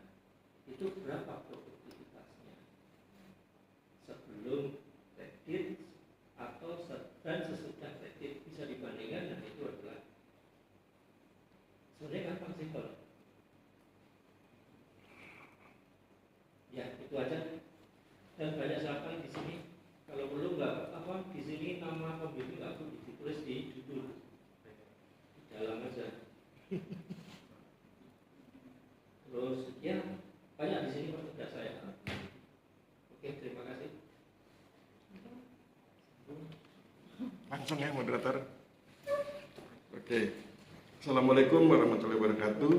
Itu berapa produktivitasnya? Sebelum kredit atau dan sesudah kredit bisa dibandingkan, dan itu adalah sebenarnya gampang simpel. Ya itu aja. Dan banyak silakan di sini. Kalau belum nggak apa di sini nama pembimbing nggak perlu ditulis di judul, di dalam aja. Terus ya banyak di sini tugas saya. Oke, terima kasih. Langsung ya moderator. Oke. Assalamualaikum warahmatullahi wabarakatuh.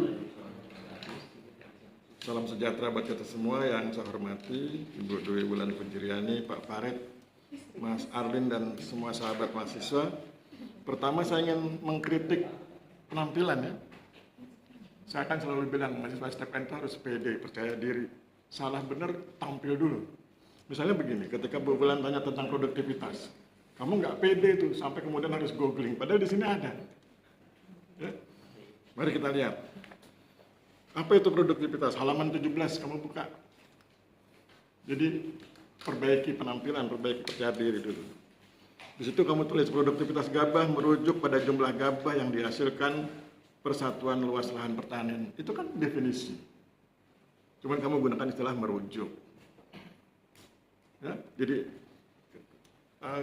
Salam sejahtera buat kita semua yang saya hormati, Ibu Dwi Wulan Kunjiriani, Pak Farid, Mas Arlin dan semua sahabat mahasiswa. Pertama saya ingin mengkritik penampilan ya. Saya akan selalu bilang mahasiswa STPN itu harus pede, percaya diri. Salah benar tampil dulu. Misalnya begini, ketika Bu Wulan tanya tentang produktivitas, kamu nggak pede tuh sampai kemudian harus googling. Padahal di sini ada. Ya. Mari kita lihat. Apa itu produktivitas? Halaman 17 kamu buka. Jadi perbaiki penampilan, perbaiki percaya diri dulu. Di situ kamu tulis produktivitas gabah merujuk pada jumlah gabah yang dihasilkan persatuan luas lahan pertanian. Itu kan definisi. Cuman kamu gunakan istilah merujuk. Ya, jadi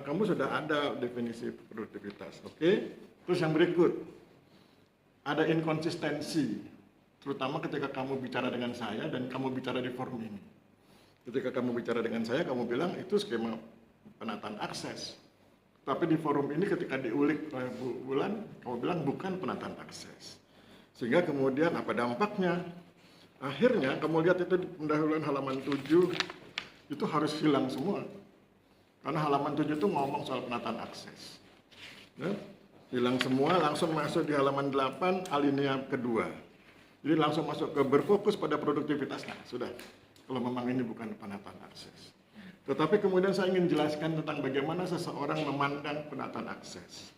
kamu sudah ada definisi produktivitas, oke? Terus yang berikut, ada inkonsistensi. Terutama ketika kamu bicara dengan saya dan kamu bicara di forum ini. Ketika kamu bicara dengan saya, kamu bilang itu skema penataan akses. Tapi di forum ini ketika diulik oleh Bu Wulan, kamu bilang bukan penataan akses. Sehingga kemudian apa dampaknya? Akhirnya kamu lihat itu di pendahuluan halaman 7, itu harus hilang semua. Karena halaman 7 itu ngomong soal penataan akses. Ya, hilang semua, langsung masuk di halaman 8, alinea kedua. Jadi langsung masuk ke berfokus pada produktivitas. Nah, sudah. Kalau memang ini bukan penataan akses. Tetapi kemudian saya ingin jelaskan tentang bagaimana seseorang memandang penataan akses.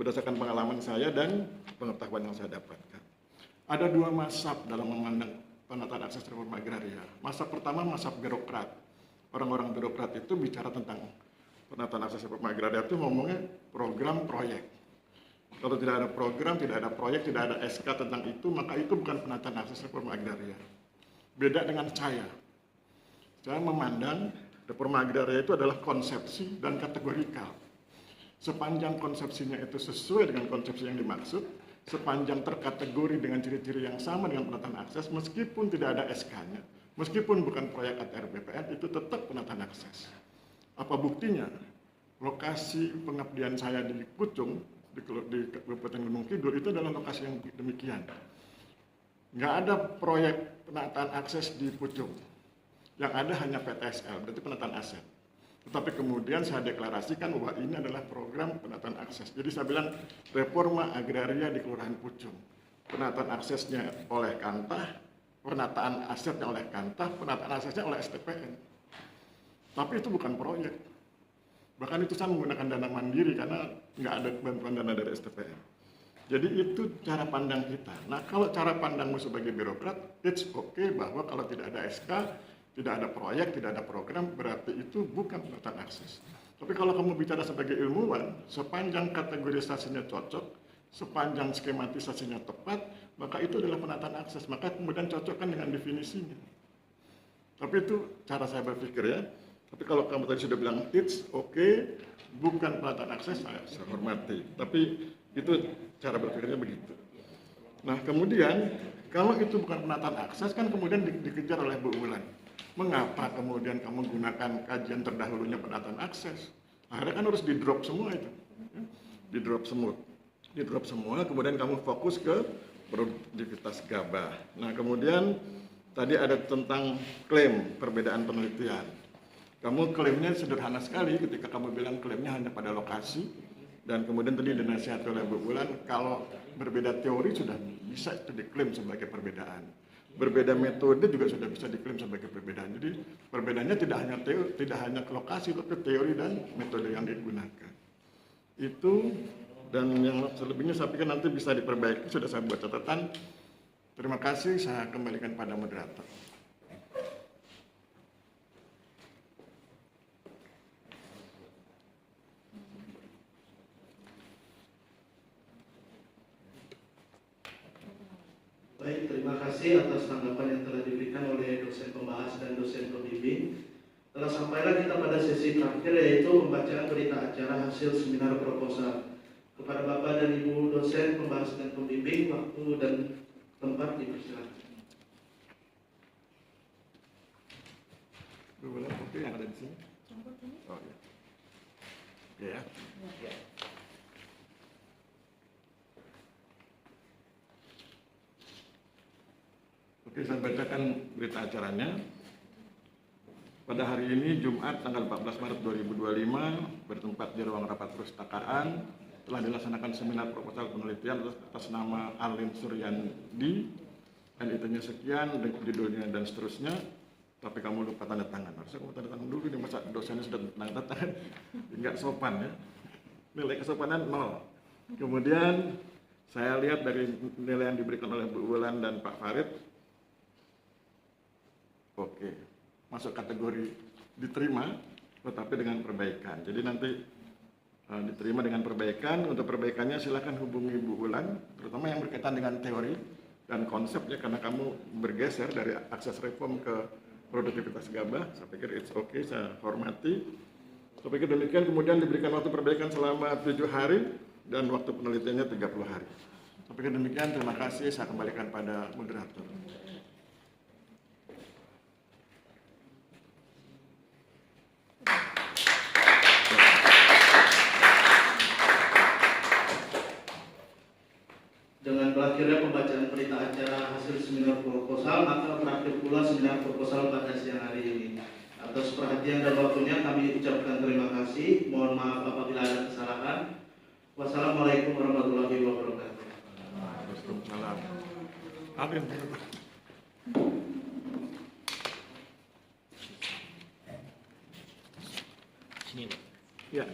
Berdasarkan pengalaman saya dan pengetahuan yang saya dapatkan. Ada dua mazhab dalam memandang penataan akses reforma agraria. Mazhab pertama, mazhab birokrat. Orang-orang birokrat itu bicara tentang penataan akses reforma agraria itu ngomongnya program proyek. Kalau tidak ada program, tidak ada proyek, tidak ada SK tentang itu, maka itu bukan penataan akses reforma agraria. Beda dengan saya. Saya memandang reforma agraria itu adalah konsepsi dan kategorikal. Sepanjang konsepsinya itu sesuai dengan konsepsi yang dimaksud, sepanjang terkategori dengan ciri-ciri yang sama dengan penataan akses, meskipun tidak ada SK-nya, meskipun bukan proyek ATR BPN, itu tetap penataan akses. Apa buktinya? Lokasi pengabdian saya di Pucung, di Kabupaten Gunung Kidul itu adalah lokasi yang demikian. Nggak ada proyek penataan akses di Pucung. Yang ada hanya PTSL, berarti penataan aset. Tetapi kemudian saya deklarasikan bahwa ini adalah program penataan akses. Jadi saya bilang reforma agraria di Kelurahan Pucung. Penataan aksesnya oleh Kantah, penataan asetnya oleh Kantah, penataan aksesnya oleh STPN. Tapi itu bukan proyek. Bahkan itu saya menggunakan dana mandiri karena nggak ada bantuan dana dari STPN. Jadi itu cara pandang kita. Nah kalau cara pandangmu sebagai birokrat, it's okay bahwa kalau tidak ada SK, tidak ada proyek, tidak ada program, berarti itu bukan penataan akses. Tapi kalau kamu bicara sebagai ilmuwan, sepanjang kategorisasinya cocok, sepanjang skematisasinya tepat, maka itu adalah penataan akses. Maka kemudian cocokkan dengan definisinya. Tapi itu cara saya berpikir ya. Tapi kalau kamu tadi sudah bilang it's okay, bukan penataan akses, saya hormati. Tapi itu cara berpikirnya begitu. Nah kemudian, kalau itu bukan penataan akses, kan kemudian dikejar oleh Bu Wulan. Mengapa kemudian kamu gunakan kajian terdahulunya penataan akses? Akhirnya kan harus di-drop semua itu. Di-drop semua, kemudian kamu fokus ke produktivitas gabah. Nah kemudian tadi ada tentang klaim perbedaan penelitian. Kamu klaimnya sederhana sekali ketika kamu bilang klaimnya hanya pada lokasi. Dan kemudian tadi dinasihati oleh Bu Wulan, kalau berbeda teori sudah bisa itu diklaim sebagai perbedaan. Berbeda metode juga sudah bisa diklaim sebagai perbedaan. Jadi perbedaannya tidak hanya ke lokasi, tapi teori dan metode yang digunakan. Itu dan yang selebihnya saya pikir nanti bisa diperbaiki, sudah saya buat catatan. Terima kasih, saya kembalikan pada moderator. Baik, terima kasih atas tanggapan yang telah diberikan oleh dosen pembahas dan dosen pembimbing. Telah sampailah kita pada sesi terakhir, yaitu pembacaan berita acara hasil seminar proposal. Kepada Bapak dan Ibu dosen pembahas dan pembimbing, waktu dan tempat dipersilakan. Bu Wulan, oke yang ada di sini. Oh ya. Oke ya. Oke, saya bacakan berita acaranya. Pada hari ini, Jumat, tanggal 14 Maret 2025, bertempat di ruang rapat perpustakaan, telah dilaksanakan seminar proposal penelitian atas nama Arlin Suryandi, NIT-nya sekian, judulnya dan seterusnya, tapi kamu lupa tanda tangan. Harusnya kamu tanda tangan dulu, ini masa dosennya sudah tanda tangan, nggak sopan ya. Nilai kesopanan 0. Kemudian, saya lihat dari nilai yang diberikan oleh Bu Wulan dan Pak Farid, oke, masuk kategori diterima, tetapi dengan perbaikan. Jadi nanti diterima dengan perbaikan. Untuk perbaikannya silakan hubungi Bu Wulan, terutama yang berkaitan dengan teori dan konsepnya, karena kamu bergeser dari akses reform ke produktivitas gabah. Saya pikir it's okay, saya hormati. Saya pikir demikian. Kemudian diberikan waktu perbaikan selama 7 hari dan waktu penelitiannya 30 hari. Saya pikir demikian. Terima kasih. Saya kembalikan pada moderator. Dengan berakhirnya pembacaan berita acara hasil seminar proposal, maka berakhir pula seminar proposal pada siang hari ini. Atas perhatian dan waktunya kami ucapkan terima kasih. Mohon maaf apabila ada kesalahan. Wassalamualaikum warahmatullahi wabarakatuh. Waalaikumsalam. Amin. Sini, Pak. Ya.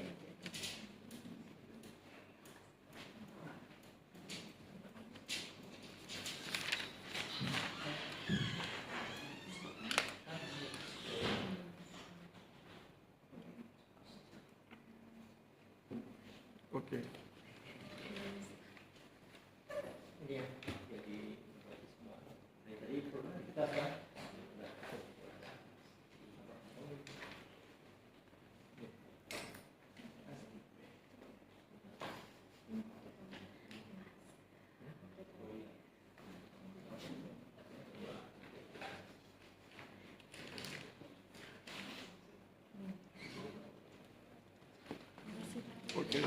Oke. Ini ya, jadi semua. Dari tadi program kita apa? Oke.